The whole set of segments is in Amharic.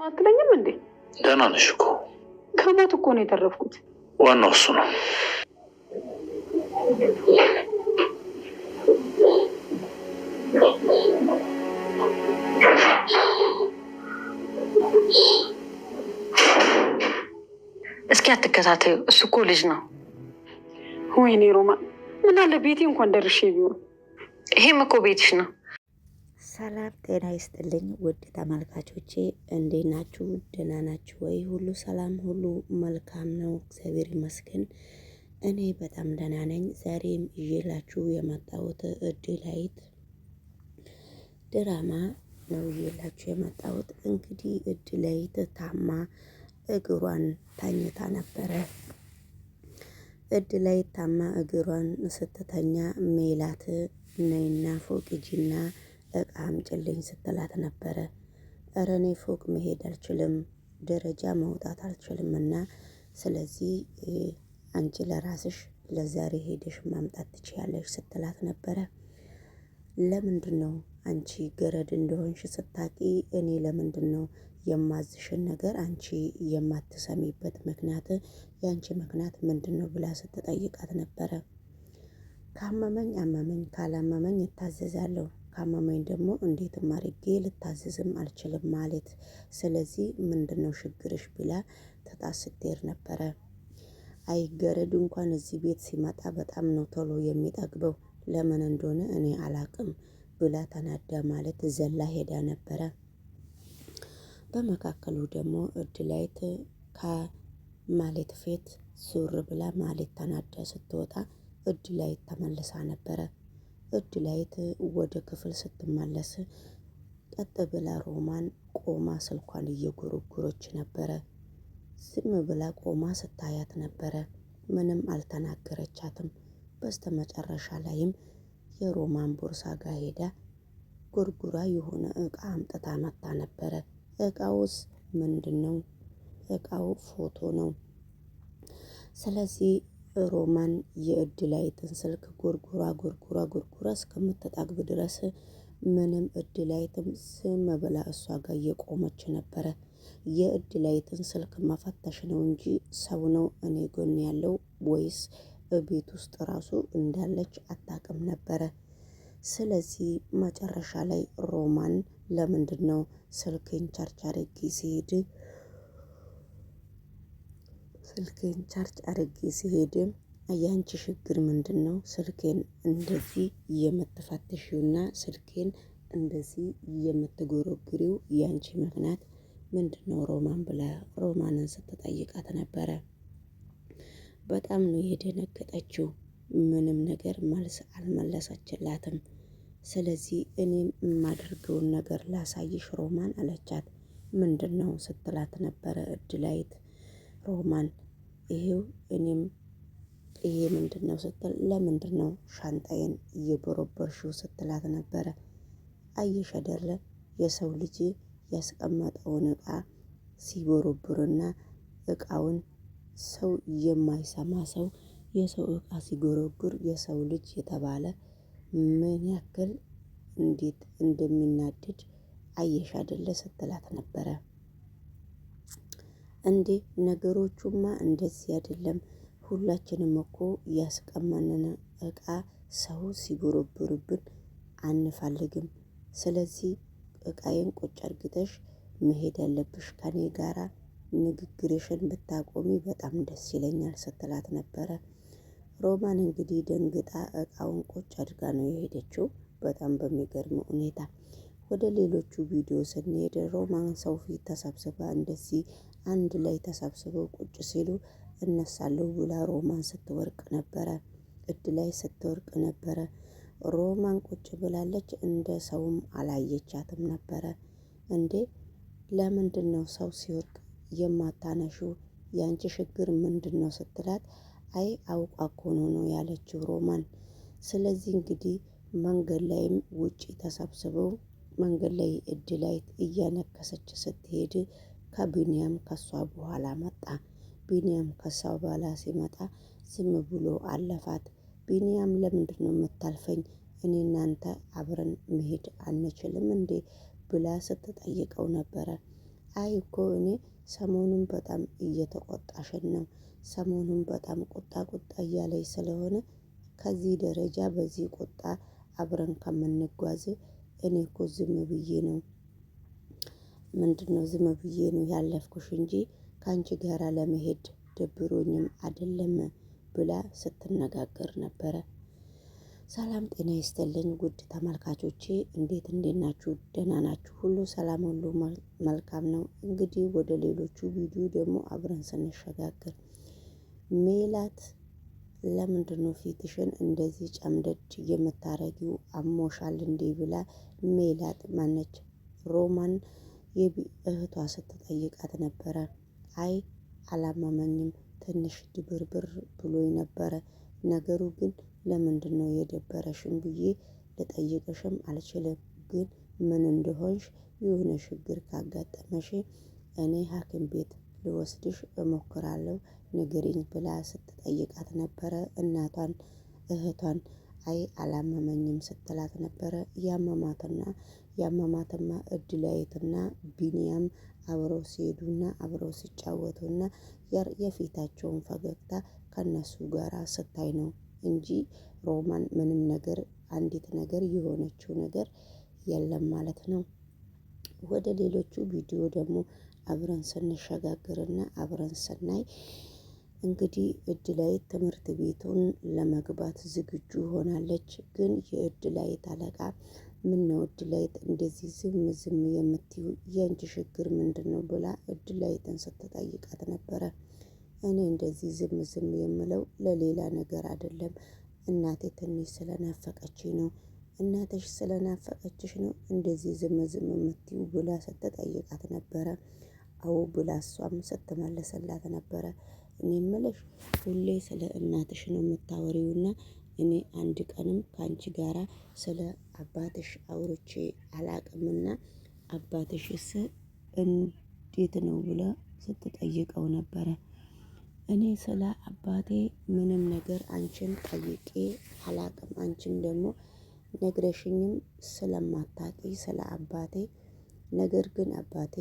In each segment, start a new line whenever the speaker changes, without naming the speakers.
አትለኝም እንዴ?
ደህና ነሽ እኮ።
ከሞት እኮ ነው የተረፍኩት።
ዋናው እሱ ነው።
እስኪ አትከታተዩ፣ እሱ እኮ ልጅ ነው።
ወይኔ ሮማን፣ ምን አለ ቤቴ እንኳን ደርሼ ቢሆን።
ይሄም እኮ ቤትሽ ነው።
ሰላም ጤና ይስጥልኝ ውድ ተመልካቾቼ፣ እንዴት ናችሁ? ደህና ናችሁ ወይ? ሁሉ ሰላም፣ ሁሉ መልካም ነው፣ እግዚአብሔር ይመስገን። እኔ በጣም ደህና ነኝ። ዛሬም ይዤላችሁ የመጣሁት እድላይት ድራማ ነው ይዤላችሁ የመጣሁት። እንግዲህ እድላይት ታማ እግሯን ታኝታ ነበረ። እድላይት ታማ እግሯን ስትተኛ ሜላት ነይና ፎቅ ሂጂና እቃ አምጪልኝ ስትላት ነበረ። እረ እኔ ፎቅ መሄድ አልችልም፣ ደረጃ መውጣት አልችልም እና ስለዚህ አንቺ ለራስሽ ለዛሬ ሄደሽ ማምጣት ትችያለሽ ስትላት ነበረ። ለምንድን ነው አንቺ ገረድ እንደሆንሽ ስታቂ እኔ ለምንድን ነው የማዝሽን ነገር አንቺ የማትሰሚበት ምክንያት የአንቺ ምክንያት ምንድን ነው ብላ ስትጠይቃት ነበረ። ካመመኝ አመመኝ፣ ካላመመኝ እታዘዛለሁ፣ ካመመኝ ደግሞ እንዴትም አድርጌ ልታዘዝም አልችልም ማለት። ስለዚህ ምንድን ነው ችግርሽ ብላ ትታት ስትሄድ ነበረ። አይ ገረድ እንኳን እዚህ ቤት ሲመጣ በጣም ነው ቶሎ የሚጠግበው፣ ለምን እንደሆነ እኔ አላቅም ብላ ተናዳ ማለት ዘላ ሄዳ ነበረ። በመካከሉ ደግሞ እድላይት ከማሌት ፊት ዙር ብላ ማሌት ተናዳ ስትወጣ እድላይት ተመልሳ ነበረ። እድላይት ወደ ክፍል ስትመለስ ቀጥ ብላ ሮማን ቆማ ስልኳን እየጎረጎረች ነበረ። ዝም ብላ ቆማ ስታያት ነበረ። ምንም አልተናገረቻትም። በስተመጨረሻ ላይም የሮማን ቦርሳ ጋር ሄዳ ጎርጉራ የሆነ እቃ አምጥታ መታ ነበረ። እቃውስ ምንድን ነው? እቃው ፎቶ ነው። ስለዚህ ሮማን የእድላይትን ስልክ ጎርጉራ እስከምትጠግብ ድረስ ምንም እድላይትም ዝም ብላ እሷ ጋር እየቆመች ነበረ። የእድላይትን ስልክ መፈተሽ ነው እንጂ ሰው ነው እኔ ጎን ያለው ወይስ ቤት ውስጥ ራሱ እንዳለች አታውቅም ነበረ። ስለዚህ መጨረሻ ላይ ሮማን ለምንድን ነው ስልኬን ቻርጅ አድርጌ ሲሄድ ያንቺ ችግር ምንድን ነው? ስልኬን እንደዚህ የምትፈትሽውና ስልኬን እንደዚህ የምትጎረጉሪው ያንቺ ምክንያት ምንድን ነው ሮማን ብላ ሮማንን ስትጠይቃት ነበረ። በጣም ነው የደነገጠችው። ምንም ነገር መልስ አልመለሰችላትም። ስለዚህ እኔም የማደርገውን ነገር ላሳይሽ ሮማን አለቻት። ምንድን ነው ስትላት ነበረ እድላይት። ሮማን ይሄው እኔም ይሄ ምንድን ነው ስትል ለምንድን ነው ሻንጣዬን እየቦረቦርሽው ስትላት ነበረ። አየሽ አይደለ የሰው ልጅ ያስቀመጠውን እቃ ሲቦረቡርና እቃውን ሰው የማይሰማ ሰው የሰው እቃ ሲጎረጉር የሰው ልጅ የተባለ ምን ያክል እንዴት እንደሚናደድ አየሽ አይደለ ስትላት ነበረ። እንዴ ነገሮቹማ እንደዚህ አይደለም። ሁላችንም እኮ ያስቀመንን እቃ ሰው ሲጎረብርብን አንፈልግም። ስለዚህ እቃዬን ቁጭ አርግተሽ መሄድ ያለብሽ ከኔ ጋራ ንግግርሽን ብታቆሚ በጣም ደስ ይለኛል ስትላት ነበረ። ሮማን እንግዲህ ደንግጣ እቃውን ቁጭ አድርጋ ነው የሄደችው። በጣም በሚገርም ሁኔታ ወደ ሌሎቹ ቪዲዮ ስንሄድ ሮማን ሰው ፊት ተሰብስባ እንደዚህ አንድ ላይ ተሰብስበው ቁጭ ሲሉ እነሳለሁ ብላ ሮማን ስትወርቅ ነበረ። እድላይ ስትወርቅ ነበረ። ሮማን ቁጭ ብላለች። እንደ ሰውም አላየቻትም ነበረ። እንዴ ለምንድን ነው ሰው ሲወርቅ የማታነሺው? ያንቺ ችግር ምንድን ነው ስትላት አይ አውቃ እኮ ነው ያለችው ሮማን። ስለዚህ እንግዲህ መንገድ ላይም ውጪ ተሰብስበው መንገድ ላይ እድላይት እያነከሰች ስትሄድ ከቢኒያም ከሷ በኋላ መጣ። ቢኒያም ከሷ በኋላ ሲመጣ ዝም ብሎ አለፋት። ቢኒያም ለምንድን ነው የምታልፈኝ? እኔ እናንተ አብረን መሄድ አንችልም እንዴ ብላ ስትጠይቀው ነበረ። አይ እኮ እኔ ሰሞኑን በጣም እየተቆጣሽን ነው፣ ሰሞኑን በጣም ቁጣ ቁጣ እያለኝ ስለሆነ ከዚህ ደረጃ በዚህ ቁጣ አብረን ከምንጓዝ እኔ እኮ ዝም ብዬ ነው ምንድነው ዝም ብዬ ነው ያለፍኩሽ እንጂ ከአንቺ ጋራ ለመሄድ ደብሮኝም አይደለም ብላ ስትነጋገር ነበረ። ሰላም ጤና ይስጥልኝ ውድ ተመልካቾቼ፣ እንዴት ናችሁ? ደህና ናችሁ? ሁሉ ሰላም፣ ሁሉ መልካም ነው። እንግዲህ ወደ ሌሎቹ ቪዲዮ ደግሞ አብረን ስንሸጋገር ሜላት ለምንድን ነው ፊትሽን እንደዚህ ጨምደድ የምታረጊው? አሞሻል እንዴ? ብላ ሜላት ማነች ሮማን እህቷ ስትጠይቃት ነበረ። አይ አላመመኝም፣ ትንሽ ድብርብር ብሎኝ ነበረ። ነገሩ ግን ለምንድን ነው የደበረሽም ብዬ ልጠይቅሽም አልችልም። ግን ምን እንደሆንሽ የሆነ ችግር ካጋጠመሽ እኔ ሐኪም ቤት ልወስድሽ እሞክራለሁ ንገሪኝ ብላ ስትጠይቃት ነበረ እናቷን እህቷን። አይ አላመመኝም ስትላት ነበረ። ያመማትማ እድላዊትና ቢኒያም አብረው ሲሄዱና አብረው ሲጫወቱና የፊታቸውን ፈገግታ ከነሱ ጋራ ስታይ ነው እንጂ ሮማን ምንም ነገር አንዲት ነገር የሆነችው ነገር የለም ማለት ነው። ወደ ሌሎቹ ቪዲዮ ደግሞ አብረን ስንሸጋግርና አብረን ስናይ እንግዲህ እድላዊት ትምህርት ቤቱን ለመግባት ዝግጁ ሆናለች። ግን የእድላዊት አለቃ ምን ነው እድላዊት እንደዚህ ዝም የምትዩ የአንቺ ችግር ምንድን ነው ብላ እድላዊትን ስትጠይቃት ነበረ። እኔ እንደዚህ ዝም የምለው ለሌላ ነገር አይደለም፣ እናቴ ትንሽ ስለናፈቀችኝ ነው። እናትሽ ስለናፈቀችሽ ነው እንደዚህ ዝም የምትዩ ብላ ስትጠይቃት ነበረ። አዎ ብላ እሷም ስትመለሰላት ነበረ። እኔ እምልሽ ሁሌ ስለ እናትሽ ነው የምታወሪውና እኔ አንድ ቀንም ከአንቺ ጋራ ስለ አባትሽ አውርቼ አላቅምና አባትሽስ እንዴት ነው ብላ ስትጠይቀው ነበረ። እኔ ስለ አባቴ ምንም ነገር አንቺን ጠይቄ አላቅም፣ አንቺም ደግሞ ነግረሽኝም ስለማታቂ ስለ አባቴ። ነገር ግን አባቴ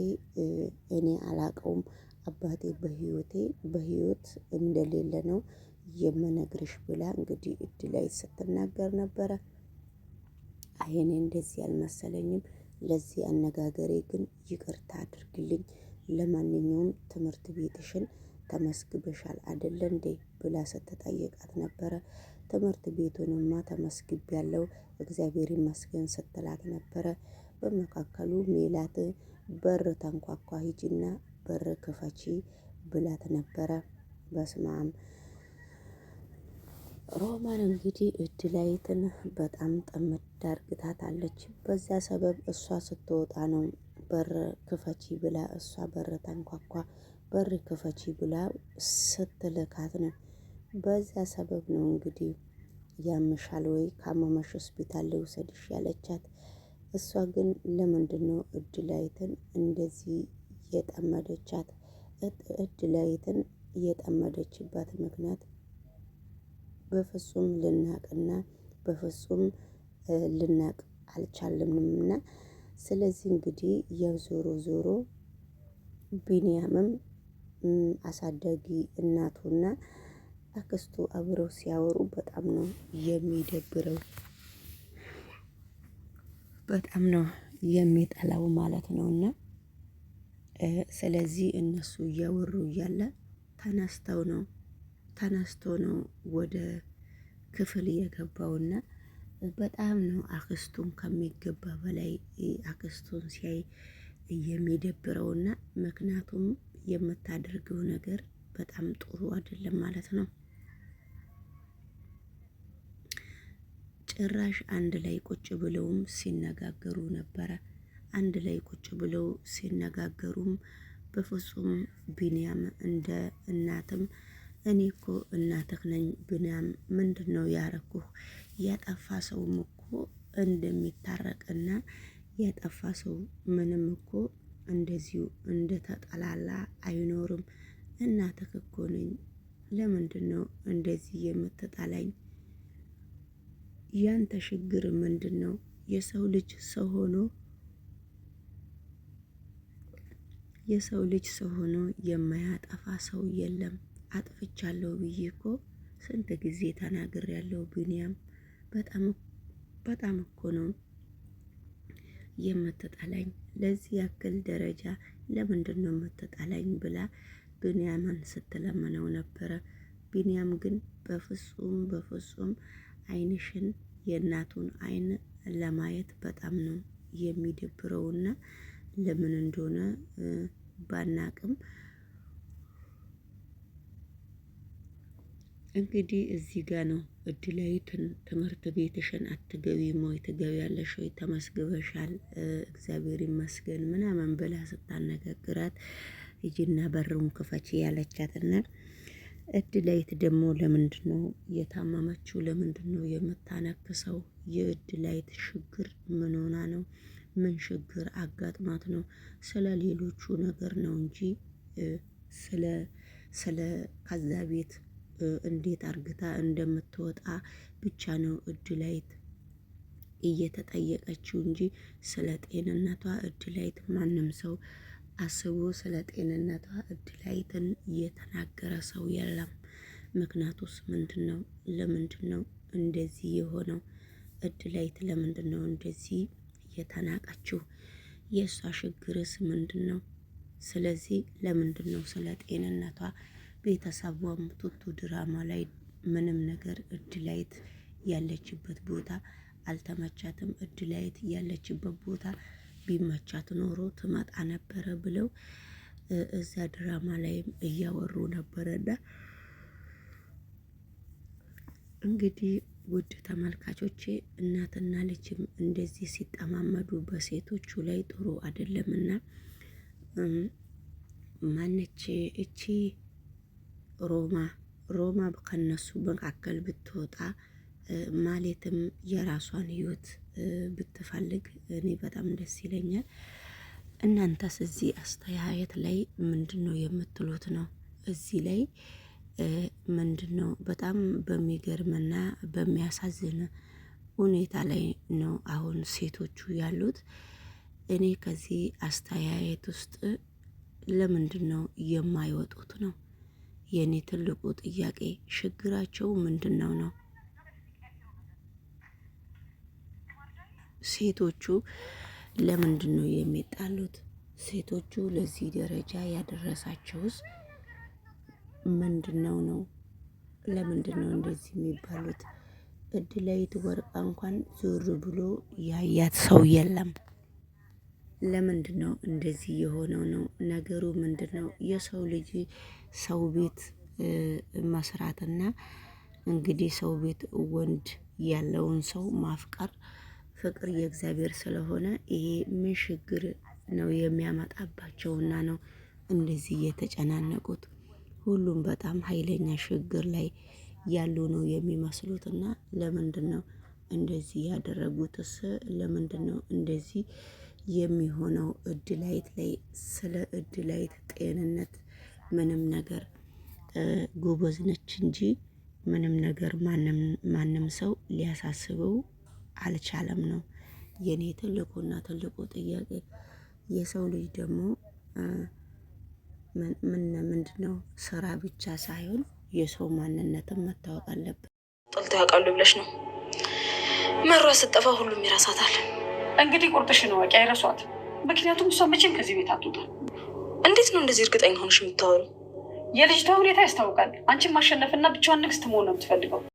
እኔ አላቀውም፣ አባቴ በህይወት እንደሌለ ነው የምነግርሽ ብላ እንግዲህ እድላዊት ስትናገር ነበረ። አይ እኔ እንደዚህ አልመሰለኝም፣ ለዚህ አነጋገሬ ግን ይቅርታ አድርግልኝ። ለማንኛውም ትምህርት ቤትሽን ተመስግበሻል አይደለ እንዴ ብላ ስትጠይቃት ነበረ። ትምህርት ቤቱንማ ተመስግቤያለሁ እግዚአብሔር ይመስገን ስትላት ነበረ። በመካከሉ ሜላት በር ተንኳኳ፣ ሂጂና በር ክፈቺ ብላት ነበረ። በስማም ሮማን እንግዲህ እድላዊትን በጣም ጥምድ አርግታታለች። በዛ ሰበብ እሷ ስትወጣ ነው በር ክፈቺ ብላ እሷ በር ተንኳኳ በር ክፈቺ ብላ ስትልካት ነው። በዛ ሰበብ ነው እንግዲህ ያምሻል ወይ ካመመሽ ሆስፒታል ልውሰድሽ ያለቻት። እሷ ግን ለምንድን ነው እድላዊትን እንደዚህ የጠመደቻት? እድላዊትን የጠመደችባት ምክንያት በፍጹም ልናቅና በፍጹም ልናቅ አልቻልምና። ስለዚህ እንግዲህ የዞሮ ዞሮ ቢንያምም አሳዳጊ እናቱና አክስቱ አብረው ሲያወሩ በጣም ነው የሚደብረው፣ በጣም ነው የሚጠላው ማለት ነውና። ስለዚህ እነሱ እያወሩ እያለ ተነስቶ ነው ወደ ክፍል የገባውና በጣም ነው አክስቱን ከሚገባ በላይ አክስቱን ሲያይ የሚደብረውና ምክንያቱም የምታደርገው ነገር በጣም ጥሩ አይደለም ማለት ነው። ጭራሽ አንድ ላይ ቁጭ ብለውም ሲነጋገሩ ነበረ። አንድ ላይ ቁጭ ብለው ሲነጋገሩም በፍጹም ቢንያም እንደ እናትም እኔ እኮ እናትህ ነኝ ቢንያም፣ ምንድን ነው ያረኩህ? ያጠፋ ሰውም እኮ እንደሚታረቅና ያጠፋ ሰው ምንም እኮ እንደዚሁ እንደተጠላላ አይኖርም። እናትህ እኮ ነኝ፣ ለምንድን ነው እንደዚህ የምትጠላኝ? ያንተ ችግር ምንድን ነው? የሰው ልጅ ሰው ሆኖ የሰው ልጅ ሰው ሆኖ የማያጠፋ ሰው የለም። አጥፍቻለሁ ብዬ እኮ ስንት ጊዜ ተናግሬያለሁ። ቢኒያም በጣም እኮ ነው የምትጠላኝ። ለዚህ ያክል ደረጃ ለምንድን ነው የምትጠላኝ ብላ ቢኒያምን ስትለምነው ነበረ። ቢኒያም ግን በፍጹም ዓይንሽን የእናቱን ዓይን ለማየት በጣም ነው የሚደብረውና ለምን እንደሆነ ባናቅም እንግዲህ እዚህ ጋር ነው እድላዊትን ትምህርት ቤትሽን አትገቢም ወይ ትገቢያለሽ ወይ ተመስግበሻል እግዚአብሔር ይመስገን ምናምን ብላ ስታነጋግራት ሂጂና በሩን ክፈቺ ያለቻትና እድላዊት ደግሞ ለምንድን ነው የታመመችው? ለምንድን ነው የምታነክሰው? የእድላዊት ችግር ምን ሆና ነው? ምን ችግር አጋጥማት ነው? ስለ ሌሎቹ ነገር ነው እንጂ ስለ ከዛ ቤት እንዴት አርግታ እንደምትወጣ ብቻ ነው እድላዊት እየተጠየቀችው እንጂ ስለ ጤንነቷ እድላዊት ማንም ሰው አስቦ ስለ ጤንነቷ እድላዊትን እየተናገረ ሰው የለም። ምክንያቱስ ምንድነው? ለምንድነው እንደዚህ የሆነው? እድላዊት ለምንድነው እንደዚህ የተናቀችው? የእሷ ችግርስ ምንድነው? ስለዚህ ለምንድነው ስለ ጤንነቷ ቤተሰቧም ቱቱ ድራማ ላይ ምንም ነገር እድላዊት ያለችበት ቦታ አልተመቻትም። እድላዊት ያለችበት ቦታ ቢመቻት ኖሮ ትመጣ ነበረ ብለው እዛ ድራማ ላይም እያወሩ ነበረና እንግዲህ ውድ ተመልካቾቼ እናትና ልጅም እንደዚህ ሲጠማመዱ በሴቶቹ ላይ ጥሩ አይደለምና ማነች እቺ ሮማ ከነሱ መካከል ብትወጣ ማለትም የራሷን ህይወት ብትፈልግ እኔ በጣም ደስ ይለኛል። እናንተስ እዚህ አስተያየት ላይ ምንድነው የምትሉት ነው? እዚህ ላይ ምንድነው? በጣም በሚገርምና በሚያሳዝን ሁኔታ ላይ ነው አሁን ሴቶቹ ያሉት። እኔ ከዚህ አስተያየት ውስጥ ለምንድነው የማይወጡት ነው የኔ ትልቁ ጥያቄ። ችግራቸው ምንድነው ነው? ሴቶቹ ለምንድነው የሚጣሉት? ሴቶቹ ለዚህ ደረጃ ያደረሳቸውስ ምንድነው ነው? ለምንድነው እንደዚህ የሚባሉት? እድላዊት ወርቃ እንኳን ዞር ብሎ ያያት ሰው የለም። ለምንድነው እንደዚህ የሆነው ነው? ነገሩ ምንድነው? የሰው ልጅ ሰው ቤት መስራትና እንግዲህ ሰው ቤት ወንድ ያለውን ሰው ማፍቀር ፍቅር የእግዚአብሔር ስለሆነ ይሄ ምን ችግር ነው የሚያመጣባቸውና ነው እንደዚህ የተጨናነቁት? ሁሉም በጣም ኃይለኛ ችግር ላይ ያሉ ነው የሚመስሉትና ለምንድነው እንደዚህ ያደረጉትስ? ለምንድነው እንደዚህ የሚሆነው? እድላዊት ላይ ስለ እድላዊት ጤንነት ምንም ነገር ጎበዝ ነች እንጂ ምንም ነገር ማንም ሰው ሊያሳስበው አልቻለም ነው የኔ ትልቁና ትልቁ ጥያቄ። የሰው ልጅ ደግሞ ምንድነው ስራ ብቻ ሳይሆን የሰው ማንነትም መታወቅ አለበት።
ጥልት ያውቃሉ ብለሽ ነው? መሯ ስትጠፋ ሁሉም ይረሳታል።
እንግዲህ ቁርጥሽን ወቂ፣ አይረሷት። ምክንያቱም እሷ መቼም ከዚህ ቤት አትወጣም።
እንዴት ነው እንደዚህ እርግጠኛ ሆነሽ የምታወሩ?
የልጅቷ ሁኔታ ያስታውቃል። አንቺን ማሸነፍና ብቻዋን ንግስት መሆን ነው የምትፈልገው።